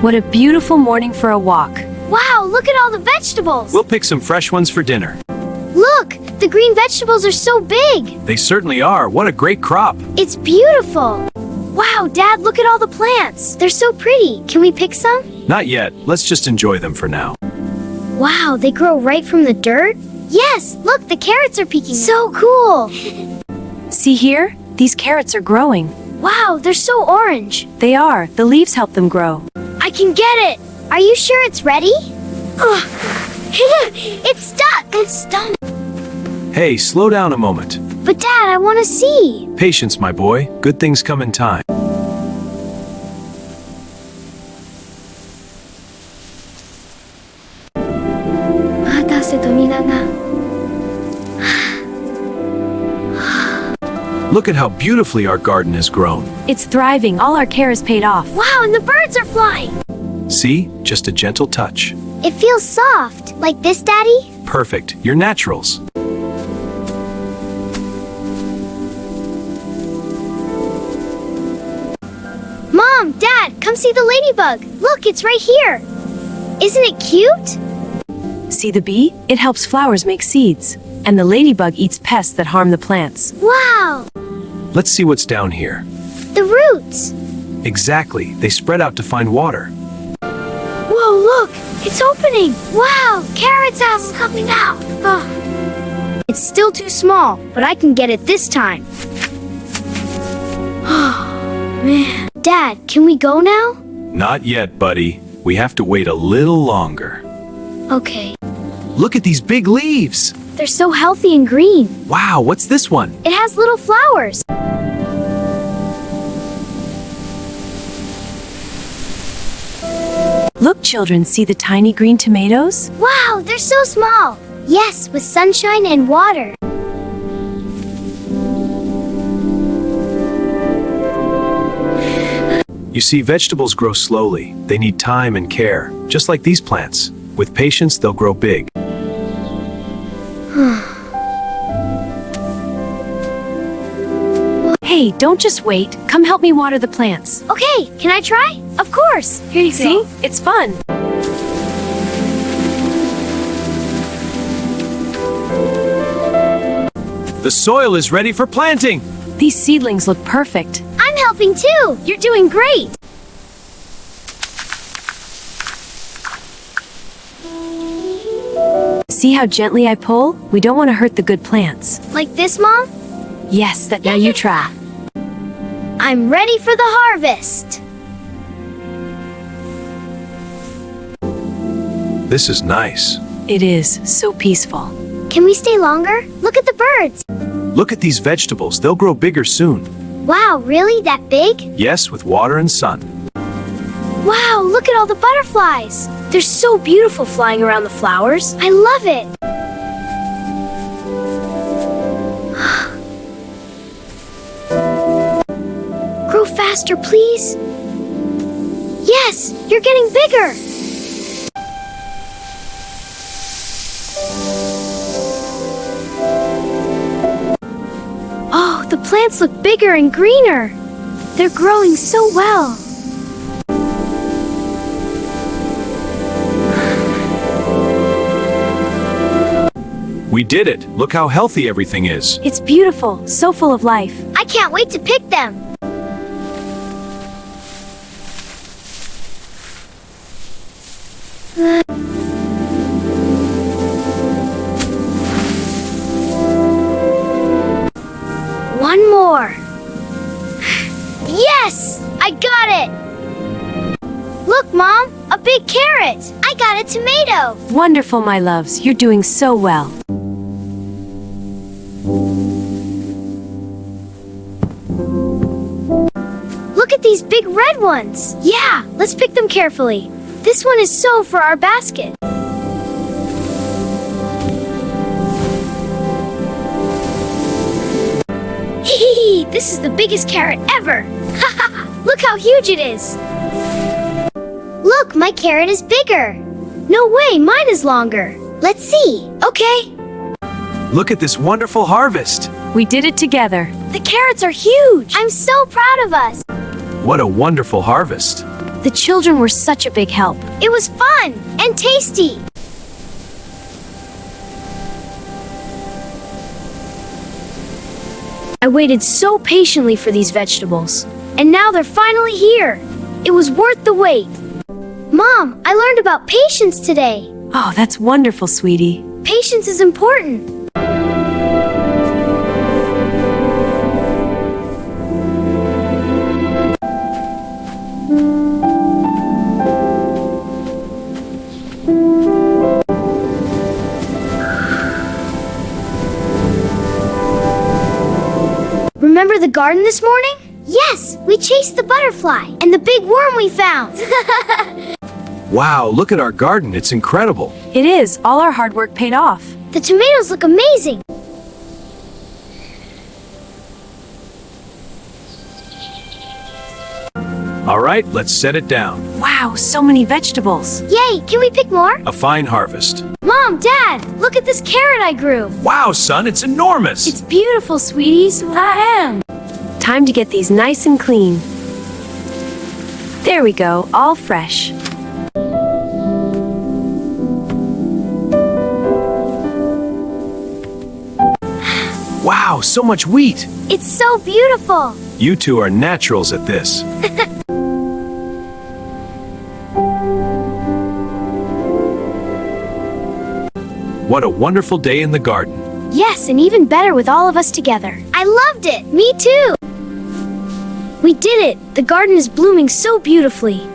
What a beautiful morning for a walk. Wow, look at all the vegetables! We'll pick some fresh ones for dinner. Look, the green vegetables are so big! They certainly are. What a great crop. It's beautiful! Wow, Dad, look at all the plants! They're so pretty. Can we pick some? Not yet. Let's just enjoy them for now. Wow, they grow right from the dirt? Yes, look, the carrots are peeking. So cool! See here? These carrots are growing. Wow, they're so orange. They are. The leaves help them grow. I can get it! Are you sure it's ready? Ugh. It's stuck! It's stuck! Hey, slow down a moment. But Dad, I want to see! Patience, my boy. Good things come in time. Look at how beautifully our garden has grown. It's thriving. All our care is paid off. Wow, and the birds are flying! See? Just a gentle touch. It feels soft. Like this, Daddy? Perfect. You're naturals. Mom, Dad, come see the ladybug. Look, it's right here. Isn't it cute? See the bee? It helps flowers make seeds. And the ladybug eats pests that harm the plants. Wow! Let's see what's down here. The roots! Exactly. They spread out to find water. Whoa, look! It's opening! Wow! Carrots are coming out! Ugh. It's still too small, but I can get it this time. Oh, man. Dad, can we go now? Not yet, buddy. We have to wait a little longer. Okay. Look at these big leaves! They're so healthy and green. Wow, what's this one? It has little flowers. Look, children, see the tiny green tomatoes? Wow, they're so small. Yes, with sunshine and water. You see, vegetables grow slowly. They need time and care, just like these plants. With patience, they'll grow big. Hey, don't just wait. Come help me water the plants. Okay, can I try? Of course. Here you See? go. It's fun. The soil is ready for planting. These seedlings look perfect. I'm helping too. You're doing great. See how gently I pull? We don't want to hurt the good plants. Like this, Mom? Yes, that now you try. I'm ready for the harvest. This is nice. It is so peaceful. Can we stay longer? Look at the birds. Look at these vegetables. They'll grow bigger soon. Wow, really? That big? Yes, with water and sun. Wow, look at all the butterflies. They're so beautiful flying around the flowers. I love it. Grow faster, please. Yes, you're getting bigger. Oh, the plants look bigger and greener. They're growing so well. We did it. Look how healthy everything is. It's beautiful, so full of life. I can't wait to pick them. One more. Yes! I got it! Look, Mom! A big carrot! I got a tomato! Wonderful, my loves. You're doing so well. Look at these big red ones! Yeah, let's pick them carefully. This one is so for our basket. Hee, this is the biggest carrot ever! Look how huge it is! Look, my carrot is bigger! No way, mine is longer! Let's see! Okay! Look at this wonderful harvest. We did it together. The carrots are huge! I'm so proud of us! What a wonderful harvest. The children were such a big help. It was fun and tasty. I waited so patiently for these vegetables. And now they're finally here. It was worth the wait. Mom, I learned about patience today. Oh, that's wonderful, sweetie. Patience is important. Remember the garden this morning? Yes, we chased the butterfly and the big worm we found. Wow, look at our garden. It's incredible. It is. All our hard work paid off. The tomatoes look amazing. All right, let's set it down. Wow, so many vegetables. Yay, can we pick more? A fine harvest. Mom, Dad, look at this carrot I grew. Wow, son, it's enormous. It's beautiful, sweeties. Time to get these nice and clean. There we go, all fresh. Wow, so much wheat. It's so beautiful. You two are naturals at this. What a wonderful day in the garden. Yes, and even better with all of us together. I loved it. Me too. We did it. The garden is blooming so beautifully.